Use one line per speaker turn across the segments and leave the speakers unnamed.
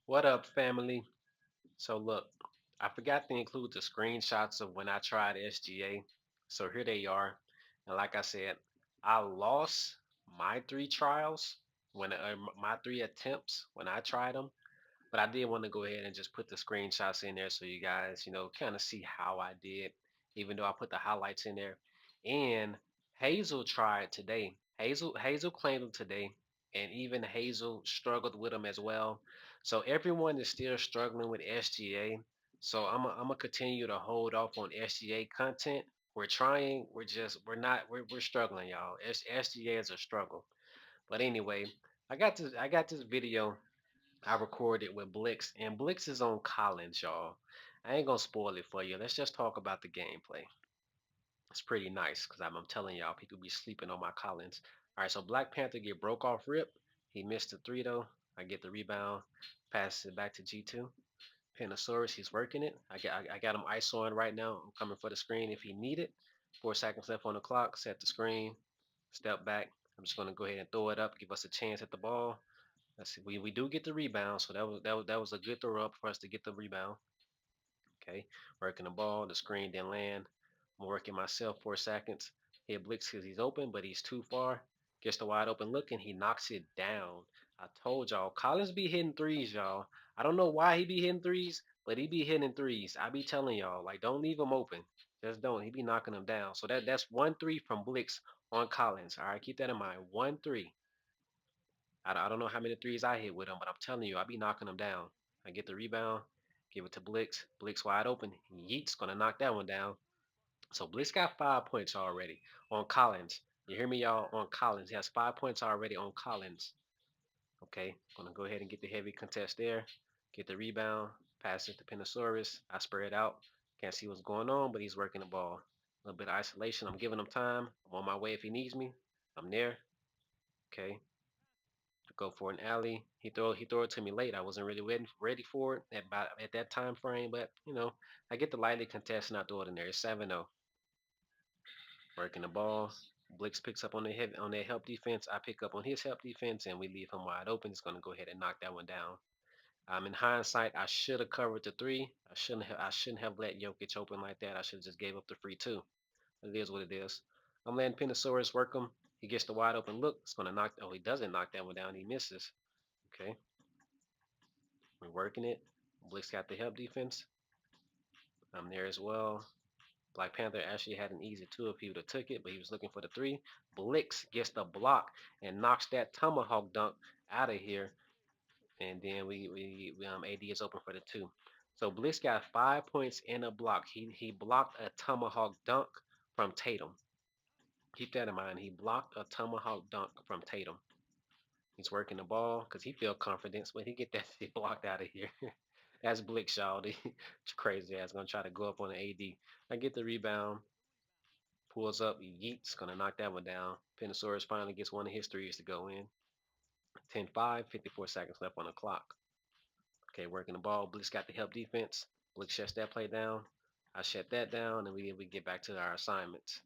What up, family? So look, I forgot to include the screenshots of when I tried SGA. So here they are. And like I said, I lost my three trials my three attempts when I tried them. But I did want to go ahead and just put the screenshots in there so you guys, kind of see how I did, even though I put the highlights in there. And Hazel tried today. Hazel claimed them today, and even Hazel struggled with them as well. So everyone is still struggling with SGA. So I'm gonna continue to hold off on SGA content. We're trying. We're struggling, y'all. SGA is a struggle. But anyway, I got this video I recorded with Blix, and Blix is on Collins, y'all. I ain't gonna spoil it for you. Let's just talk about the gameplay. It's pretty nice because I'm telling y'all, people be sleeping on my Collins. All right, so Black Panther get broke off rip. He missed the three though. I get the rebound, passes it back to G2. Pentasaurus, he's working it. I got him ISOing right now. I'm coming for the screen if he need it. 4 seconds left on the clock. Set the screen. Step back. I'm just gonna go ahead and throw it up. Give us a chance at the ball. Let's see. We do get the rebound, so that was a good throw up for us to get the rebound. Okay, working the ball, the screen didn't land. I'm working myself 4 seconds. Hit Blix because he's open, but he's too far. Gets the wide open look and he knocks it down. I told y'all, Collins be hitting threes, y'all. I don't know why he be hitting threes, but he be hitting threes. I be telling y'all, like, don't leave him open. Just don't. He be knocking them down. So that's 1-3 from Blix on Collins. All right, keep that in mind. 1-3. I don't know how many threes I hit with him, but I'm telling you, I be knocking them down. I get the rebound, give it to Blix. Blix wide open. Yeet's gonna knock that one down. So Blix got 5 points already on Collins. You hear me, y'all? On Collins, he has 5 points already on Collins. Okay, gonna go ahead and get the heavy contest there. Get the rebound, pass it to Penosaurus. I spread out. Can't see what's going on, but he's working the ball. A little bit of isolation. I'm giving him time. I'm on my way if he needs me. I'm there. Okay, go for an alley. He throw it to me late. I wasn't really ready for it at that time frame, but I get the lightly contest and I throw it in there. It's 7-0. Working the ball. Blix picks up on their help defense. I pick up on his help defense and we leave him wide open. He's gonna go ahead and knock that one down. In hindsight, I should have covered the three. I shouldn't have let Jokic open like that. I should have just gave up the free two. It is what it is. I'm letting Penosaurus work him. He gets the wide open look. It's gonna knock. Oh, he doesn't knock that one down. He misses. Okay. We're working it. Blix got the help defense. I'm there as well. Black Panther actually had an easy two if he would have took it, but he was looking for the three. Blix gets the block and knocks that tomahawk dunk out of here. And then we AD is open for the two. So Blix got 5 points in a block. He blocked a tomahawk dunk from Tatum. Keep that in mind. He blocked a tomahawk dunk from Tatum. He's working the ball because he feel confidence, but he get that shit blocked out of here. That's Blick, y'all. Crazy ass gonna try to go up on the AD. I get the rebound, pulls up, yeets, gonna knock that one down. Penosaurus finally gets one of his threes to go in. 10-5, 54 seconds left on the clock. Okay, working the ball. Blick's got the help defense. Blick shuts that play down. I shut that down, and we get back to our assignments.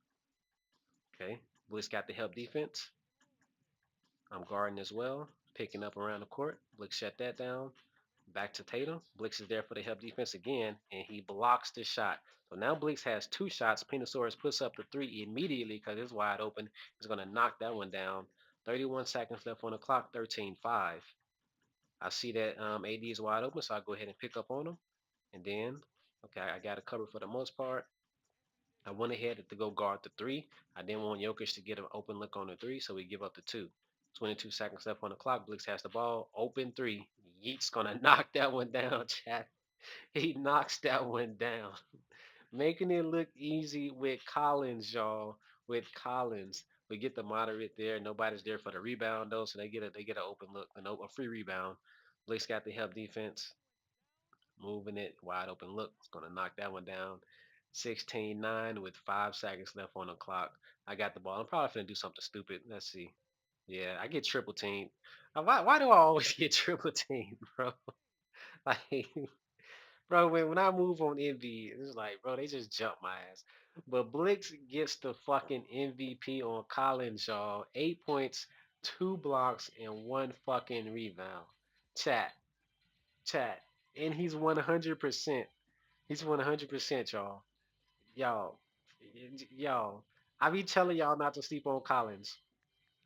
Okay, Blick's got the help defense. I'm guarding as well, picking up around the court. Blick shut that down. Back to Tatum. Blix is there for the help defense again, and he blocks the shot. So now Blix has two shots. Penosaurus puts up the three immediately because it's wide open. He's going to knock that one down. 31 seconds left on the clock, 13-5. I see that AD is wide open, so I go ahead and pick up on him. And then, okay, I got it covered for the most part. I went ahead to go guard the three. I didn't want Jokic to get an open look on the three, so we give up the two. 22 seconds left on the clock. Blix has the ball. Open three. Yeet's gonna knock that one down, chat. He knocks that one down, making it look easy with Collins, y'all. With Collins, we get the moderate there. Nobody's there for the rebound though, so they get an open look, a free rebound. Blake's got the help defense, moving it wide open look. It's gonna knock that one down. 16-9 with 5 seconds left on the clock. I got the ball. I'm probably gonna do something stupid. Let's see. Yeah, I get triple teamed. Why do I always get triple teamed, bro? Like, bro, when I move on Envy, it's like, bro, they just jump my ass. But Blix gets the fucking MVP on Collins, y'all. 8 points, two blocks, and one fucking rebound. Chat. chat, and he's 100%. He's 100%, y'all. Y'all, y'all. I be telling y'all not to sleep on Collins,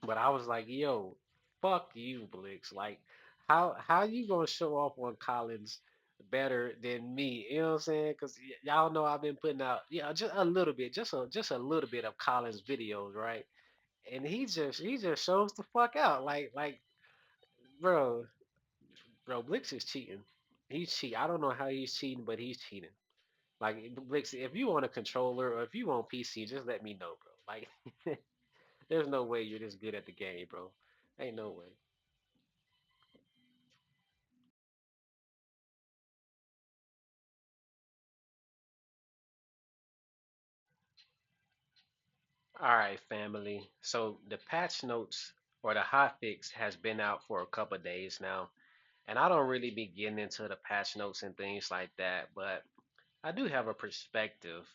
but I was like, yo, fuck you, Blix. Like, how you gonna show off on Collins better than me? You know what I'm saying? Because y'all know I've been putting out, yeah, just a little bit, just a little bit of Collins videos, right? And he just shows the fuck out. Like, bro, Blix is cheating. He's cheating. I don't know how he's cheating, but he's cheating. Like Blix, if you want a controller or if you want PC, just let me know, bro. Like, there's no way you're this good at the game, bro. Ain't no way. All right, family. So the patch notes or the hot fix has been out for a couple of days now, and I don't really be getting into the patch notes and things like that, but I do have a perspective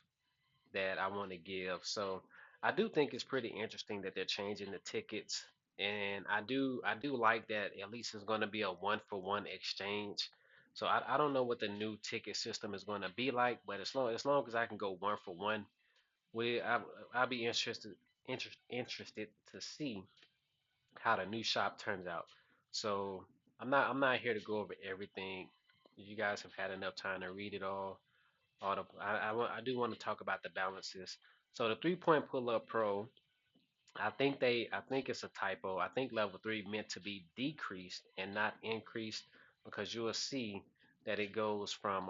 that I want to give. So I do think it's pretty interesting that they're changing the tickets, and I do like that at least it's going to be a one for one exchange. So I don't know what the new ticket system is going to be like, but as long as I can go one for one, we I I'll be interested to see how the new shop turns out. So I'm not here to go over everything. You guys have had enough time to read it all the I do want to talk about the balances. So the 3 point pull up pro, I think it's a typo. I think level three meant to be decreased and not increased because you will see that it goes from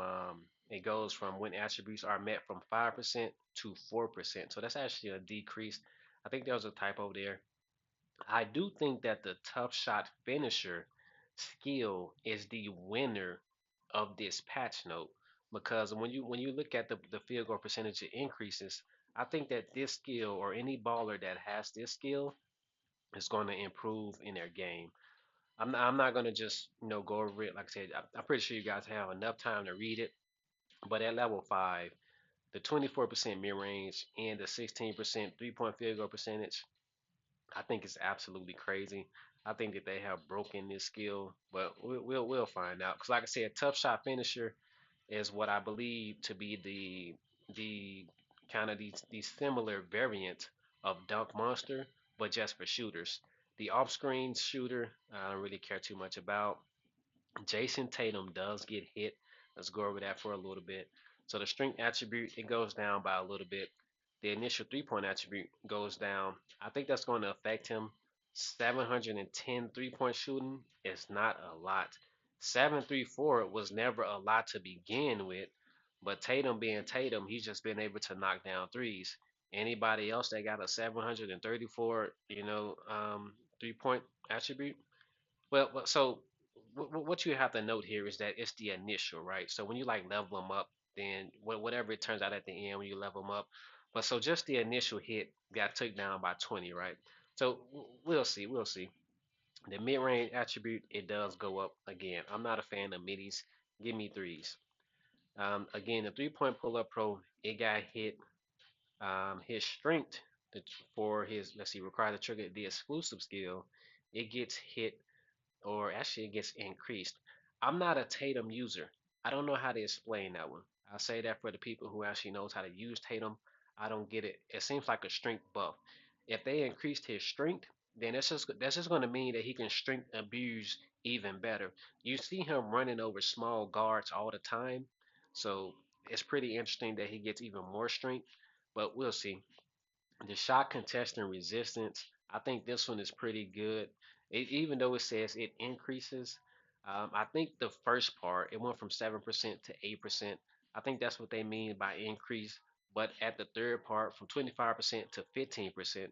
when attributes are met from 5% to 4%. So that's actually a decrease. I think there was a typo there. I do think that the tough shot finisher skill is the winner of this patch note because when you look at the field goal percentage it increases, I think that this skill or any baller that has this skill is going to improve in their game. I'm not going to just go over it. Like I said, I'm pretty sure you guys have enough time to read it. But at level five, the 24% mid range and the 16% 3 point field goal percentage, I think it's absolutely crazy. I think that they have broken this skill, but we'll find out. Because like I said, tough shot finisher is what I believe to be the kind of these similar variant of dunk monster, but just for shooters. The off screen shooter, I don't really care too much about. Jason Tatum does get hit. Let's go over that for a little bit. So the strength attribute it goes down by a little bit. The initial 3 point attribute goes down. I think that's going to affect him. 710 3 point shooting is not a lot. 734 was never a lot to begin with, but Tatum being Tatum, he's just been able to knock down threes. Anybody else that got a 734, 3 point attribute, so what you have to note here is that it's the initial, right? So when you like level them up, then whatever it turns out at the end when you level them up, but so just the initial hit got took down by 20, right? So we'll see. The mid range attribute it does go up again. I'm not a fan of middies. Give me threes. Again, the 3 point pull up pro it got hit. His strength for his let's see require to trigger the exclusive skill. It gets hit or actually it gets increased. I'm not a Tatum user. I don't know how to explain that one. I'll say that for the people who actually knows how to use Tatum. I don't get it. It seems like a strength buff. If they increased his strength, then that's just going to mean that he can strength abuse even better. You see him running over small guards all the time, so it's pretty interesting that he gets even more strength. But we'll see. The shot contesting resistance, I think this one is pretty good. Even though it says it increases, I think the first part it went from 7% to 8%. I think that's what they mean by increase. But at the third part, from 25% to 15%,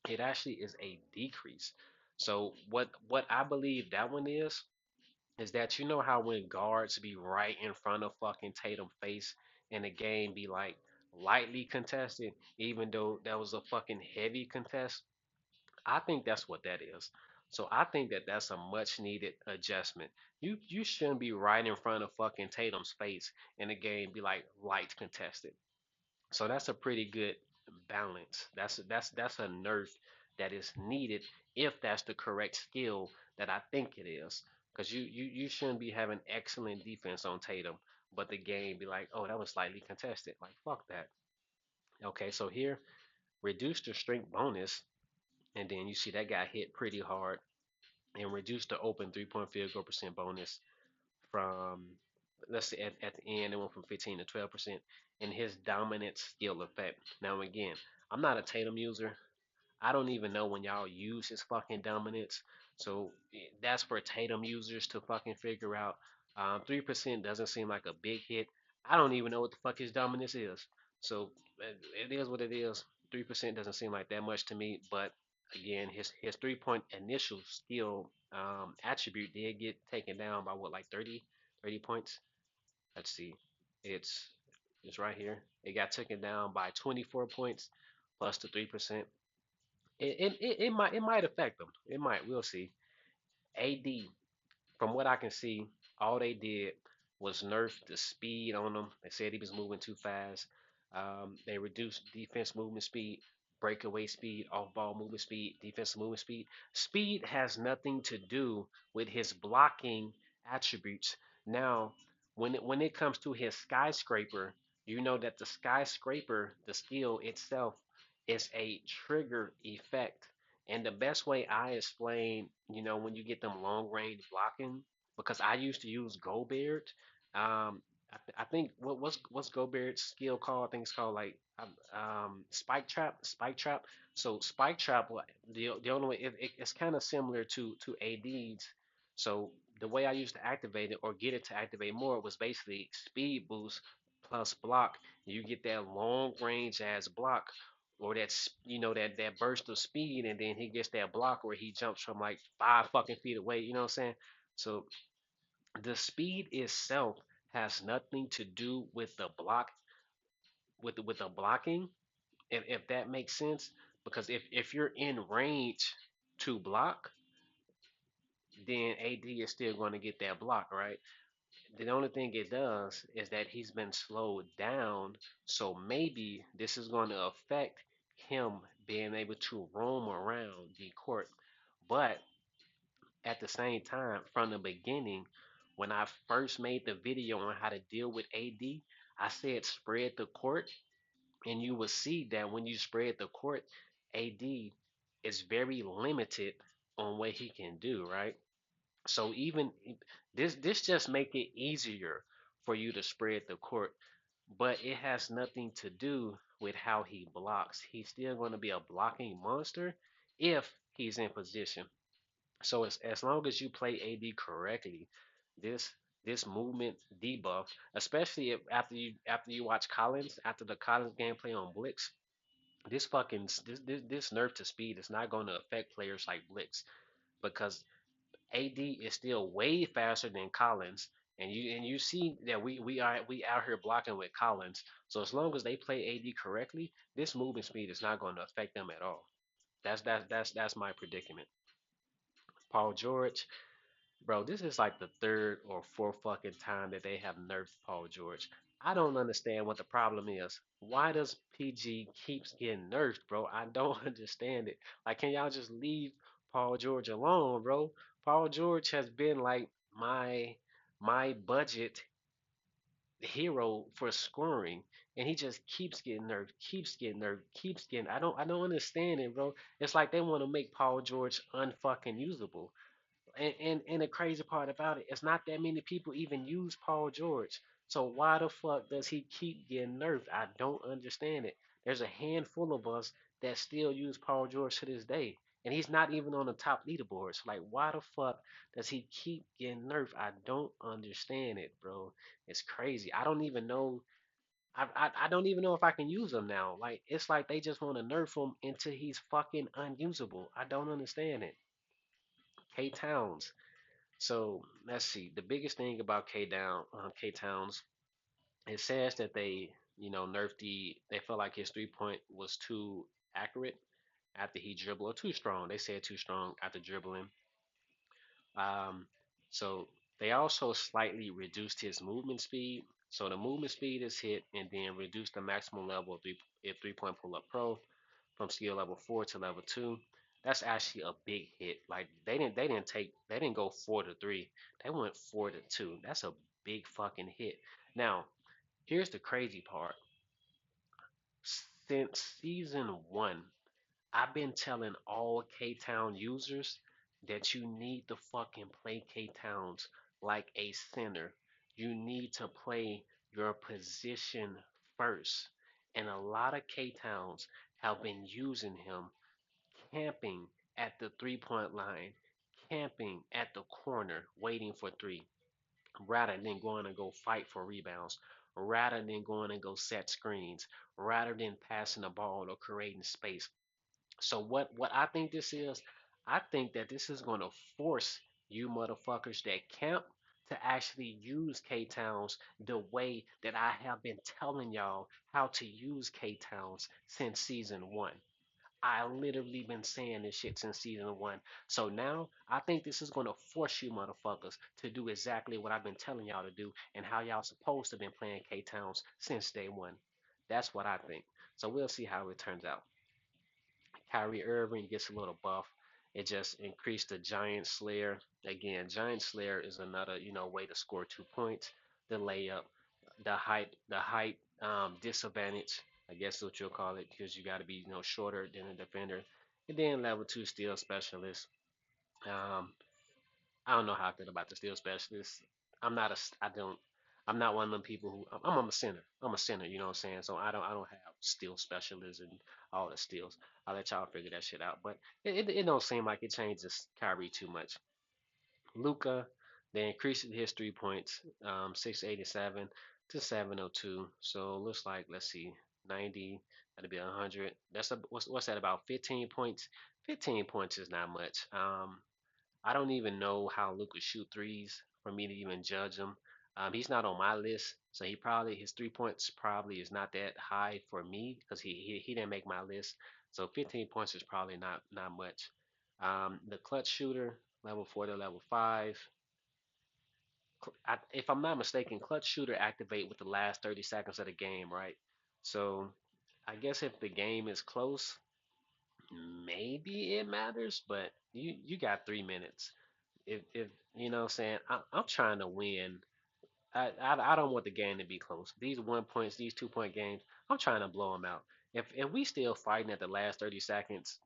it actually is a decrease. So what I believe that one is that you know how when guards be right in front of fucking Tatum face and the game be like lightly contested, even though that was a fucking heavy contest. I think that's what that is. So I think that that's a much needed adjustment. You shouldn't be right in front of fucking Tatum's face and the game be like light contested. So that's a pretty good balance. That's a nerf that is needed if that's the correct skill that I think it is. because you shouldn't be having excellent defense on Tatum, but the game be like, oh, that was slightly contested. Like fuck that. Okay, so here reduce the strength bonus, and then you see that got hit pretty hard, and reduce the open 3 point field goal percent bonus from, let's say at the end it went from 15 to 12%, and his dominant skill effect. Now again, I'm not a Tatum user. I don't even know when y'all use his fucking dominance. So that's for Tatum users to fucking figure out. 3% doesn't seem like a big hit. I don't even know what the fuck his dominance is. So it is what it is. 3% doesn't seem like that much to me. But again, his 3 point initial skill attribute did get taken down by what, like 30 points. Let's see. It's it's right here. It got taken down by 24 points plus the 3%. It might affect them. It might. We'll see. AD, from what I can see, all they did was nerf the speed on him. They said he was moving too fast. They reduced defense movement speed, breakaway speed, off ball movement speed, defensive movement speed. Speed has nothing to do with his blocking attributes. Now, when it comes to his skyscraper, you know that the skyscraper, the skill itself, is a trigger effect. And the best way I explain, when you get them long range blocking, because I used to use Gobert. I think what's Gobert's skill called? I think it's called like spike trap. Spike trap. So spike trap, the only way it's kind of similar to AD's. So the way I used to activate it or get it to activate more was basically speed boost plus block. You get that long range ass block, or that burst of speed, and then he gets that block where he jumps from like 5 fucking feet away. You know what I'm saying? So the speed itself has nothing to do with the block, with the blocking, if that makes sense. Because if you're in range to block, then AD is still going to get that block, right? The only thing it does is that he's been slowed down, so maybe this is going to affect him being able to roam around the court. But at the same time, from the beginning, when I first made the video on how to deal with AD, I said spread the court, and you will see that when you spread the court, AD is very limited on what he can do, right? So even this just make it easier for you to spread the court, but it has nothing to do with how he blocks. He's still going to be a blocking monster if he's in position. So as long as you play AD correctly, this this movement debuff, especially after you watch Collins, after the Collins gameplay on Blix, this nerf to speed is not going to affect players like Blix, because AD is still way faster than Collins, and you see that we out here blocking with Collins. So as long as they play AD correctly, this movement speed is not going to affect them at all. That's my predicament. Paul George, bro, this is like the third or fourth fucking time that they have nerfed Paul George. I don't understand what the problem is. Why does PG keeps getting nerfed, bro? I don't understand it. Like, can y'all just leave Paul George alone, bro? Paul George has been like my budget hero for scoring, and he just keeps getting nerfed, keeps getting nerfed, keeps getting. I don't understand it, bro. It's like they want to make Paul George unfucking usable. And the crazy part about it, it's not that many people even use Paul George. So why the fuck does he keep getting nerfed? I don't understand it. There's a handful of us that still use Paul George to this day. And he's not even on the top leaderboards. Like, why the fuck does he keep getting nerfed? I don't understand it, bro. It's crazy. I don't even know. I don't even know if I can use him now. Like, it's like they just want to nerf him until he's fucking unusable. I don't understand it. K Towns. So let's see. The biggest thing about K Towns, it says that nerfed they felt like his 3 point was too accurate after he dribbled, or too strong. They said too strong after dribbling. Um, so they also slightly reduced his movement speed. So the movement speed is hit, and then reduced the maximum level of 3 point pull up pro from skill level 4 to level 2. That's actually a big hit. Like they didn't go 4-3. They went 4-2. That's a big fucking hit. Now, here's the crazy part. Since season one, I've been telling all K Town users that you need to fucking play K Towns like a center. You need to play your position first. And a lot of K Towns have been using him camping at the 3 point line, camping at the corner, waiting for three, rather than going to go fight for rebounds, rather than going to go set screens, rather than passing the ball or creating space. So what I think this is, I think that this is going to force you motherfuckers that camp to actually use K Towns the way that I have been telling y'all how to use K Towns since season one. I literally been saying this shit since season one. So now I think this is gonna force you motherfuckers to do exactly what I've been telling y'all to do and how y'all supposed to been playing K Towns since day one. That's what I think. So we'll see how it turns out. Kyrie Irving gets a little buff. It just increased the Giant Slayer. Again, Giant Slayer is another, way to score 2 points. The layup, the height disadvantage, I guess what you'll call it, because you got to be, shorter than a defender. And then level two steal specialist. Um, I don't know how I feel about the steal specialist. I'm not a, I don't, I'm not one of them people who, I'm a center. I'm a center, you know what I'm saying? So I don't have steal specialists and all the steals. I'll let y'all figure that shit out. But it don't seem like it changes Kyrie too much. Luca, they increased his 3 points, 687 to 702. So it looks like, let's see, 90, that'd be 100. What's that, about 15 points? 15 points is not much. I don't even know how Luka shoot threes for me to even judge him. He's not on my list, so his 3 points probably is not that high for me because he didn't make my list. So 15 points is probably not much. The clutch shooter, level 4 to level 5. If I'm not mistaken, clutch shooter activate with the last 30 seconds of the game, right? So I guess if the game is close, maybe it matters, but you got 3 minutes. If you know what I'm saying, I'm trying to win. I don't want the game to be close. These 1 points, these 2 point games, I'm trying to blow them out. If we still fighting at the last 30 seconds,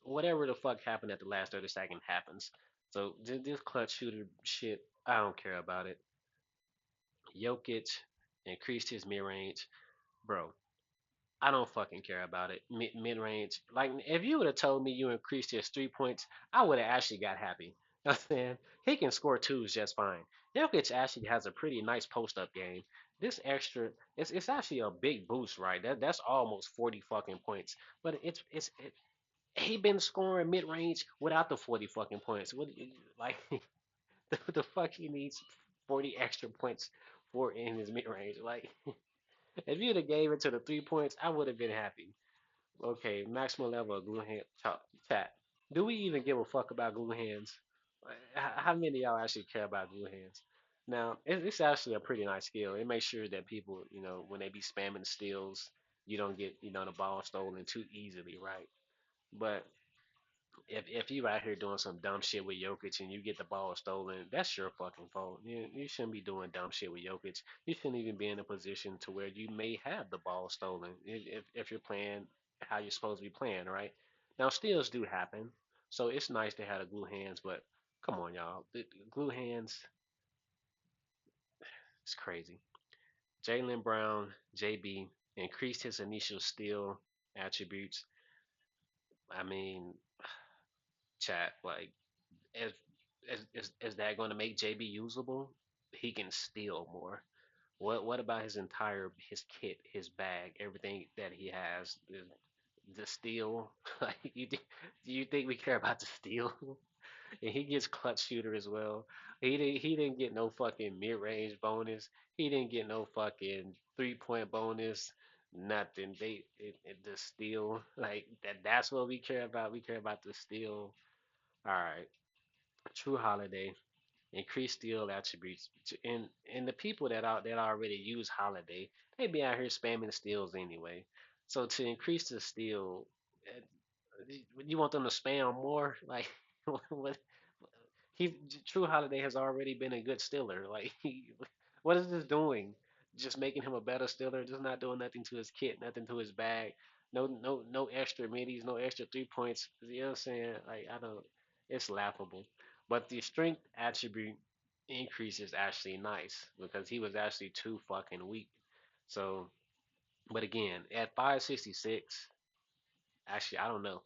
whatever the fuck happened at the last 30 seconds happens. So this clutch shooter shit, I don't care about it. Jokic increased his mid range, bro. I don't fucking care about it. Mid range, like if you would have told me you increased his 3 points, I would have actually got happy. You know what I'm saying? He can score twos just fine. Jokic actually has a pretty nice post up game. This extra, it's actually a big boost, right? That's almost 40 fucking points. But he been scoring mid range without the 40 fucking points. What like the fuck he needs 40 extra points for in his mid range? Like if you'd have gave it to the 3 points, I would have been happy. Okay, maximum level of glue hand chat. Do we even give a fuck about glue hands? How many of y'all actually care about glue hands? Now, it's actually a pretty nice skill. It makes sure that people, when they be spamming steals, you don't get, the ball stolen too easily, right? But if you out here doing some dumb shit with Jokic and you get the ball stolen, that's your fucking fault. You shouldn't be doing dumb shit with Jokic. You shouldn't even be in a position to where you may have the ball stolen if you're playing how you're supposed to be playing, right? Now steals do happen, so it's nice to have the glue hands, but come on, y'all, the glue hands, it's crazy. Jalen Brown, JB increased his initial steal attributes. I mean, chat like is is that going to make JB usable? He can steal more. What about his kit, his bag, everything that he has? The steal? Like do you think we care about the steal? And he gets clutch shooter as well. He didn't get no fucking mid range bonus. He didn't get no fucking 3 point bonus. Nothing. The steal like that's what we care about. We care about the steal. All right. True Holiday, increase steal attributes, and the people that already use Holiday, they be out here spamming steals anyway. So to increase the steal, You want them to spam more? Like, what? He True Holiday has already been a good stiller. Like, what is this doing? Just making him a better stiller. Just not doing nothing to his kit, nothing to his bag. No extra middies, no extra 3 points. You know what I'm saying? Like, I don't. It's laughable. But the strength attribute increase is actually nice because he was actually too fucking weak. So, but again, at 566, actually, I don't know.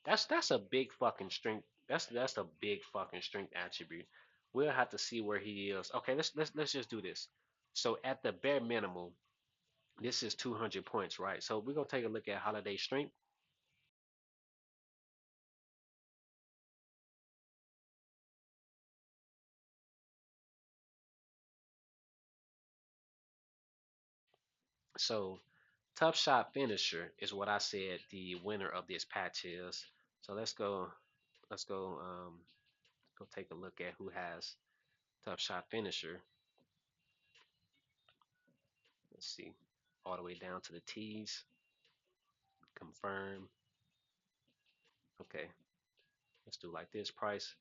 That's a big fucking strength. That's a big fucking strength attribute. We'll have to see where he is. Okay, let's just do this. So at the bare minimum, this is 200 points, right? So we're gonna take a look at holiday strength. So tough shot finisher is what I said the winner of this patch is. So let's go take a look at who has tough shot finisher. Let's see. All the way down to the T's. Confirm. Okay. Let's do like this price.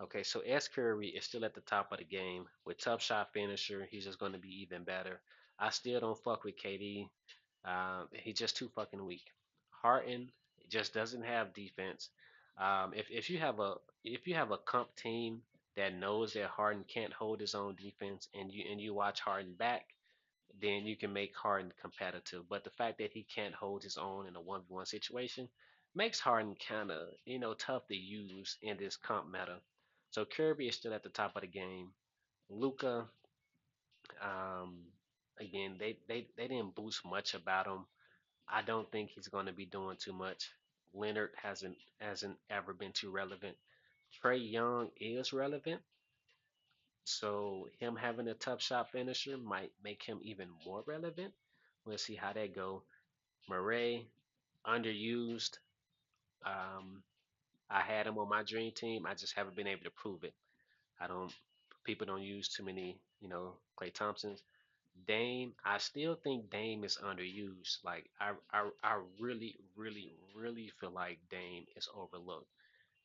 Okay, so S Curry is still at the top of the game with tough shot finisher. He's just going to be even better. I still don't fuck with KD. He's just too fucking weak. Harton just doesn't have defense. If you have a comp team that knows that Harden can't hold his own defense and you watch Harden back, then you can make Harden competitive. But the fact that he can't hold his own in a 1v1 situation makes Harden kind of, tough to use in this comp meta. So Kirby is still at the top of the game. Luca, um, again, they didn't boost much about him. I don't think he's going to be doing too much. Leonard hasn't ever been too relevant. Trey Young is relevant, so him having a tough shot finisher might make him even more relevant. We'll see how that go. Murray, underused. Um, I had him on my dream team. I just haven't been able to prove it. I don't. People don't use too many, Clay Thompsons. Dame, I still think Dame is underused. Like I really, really, really feel like Dame is overlooked.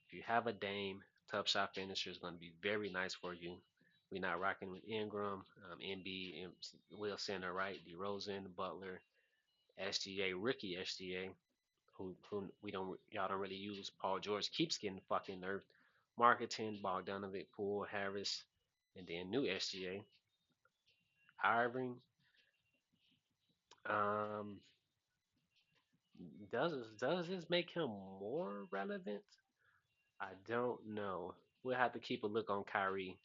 If you have a Dame, tough shot finisher is going to be very nice for you. We're not rocking with Ingram, MB, Will Center, right? DeRozan, Butler, SGA, rookie SGA, who we don't y'all don't really use. Paul George keeps getting fucking nerfed. Marketing, Bogdanovic, Poole, Harris, and then new SGA. Irving, um, does this make him more relevant? I don't know. We'll have to keep a look on Kyrie.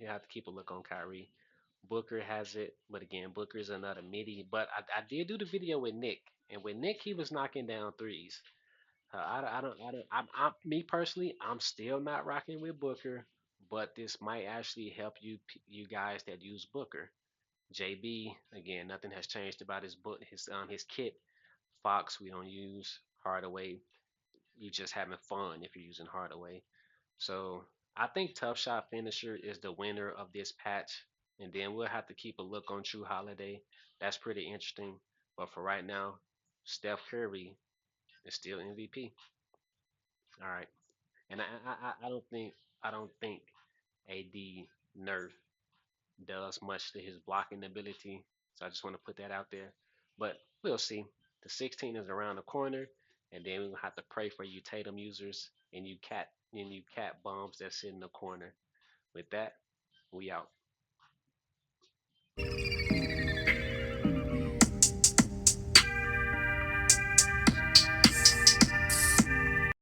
We have to keep a look on Kyrie. Booker has it, but again, Booker's another midi. But I did do the video with Nick, and with Nick, he was knocking down threes. Me personally, I'm still not rocking with Booker, but this might actually help you guys that use Booker. JB, again, nothing has changed about his book, his kit. Fox, we don't use Hardaway. You just having fun if you're using Hardaway. So I think Tough Shot Finisher is the winner of this patch, and then we'll have to keep a look on True Holiday. That's pretty interesting. But for right now, Steph Curry is still MVP. All right. And I don't think AD nerf does much to his blocking ability. So I just want to put that out there. But we'll see. The 16 is around the corner, and then we're gonna have to pray for you Tatum users and you cat bombs that sit in the corner. With that, we out.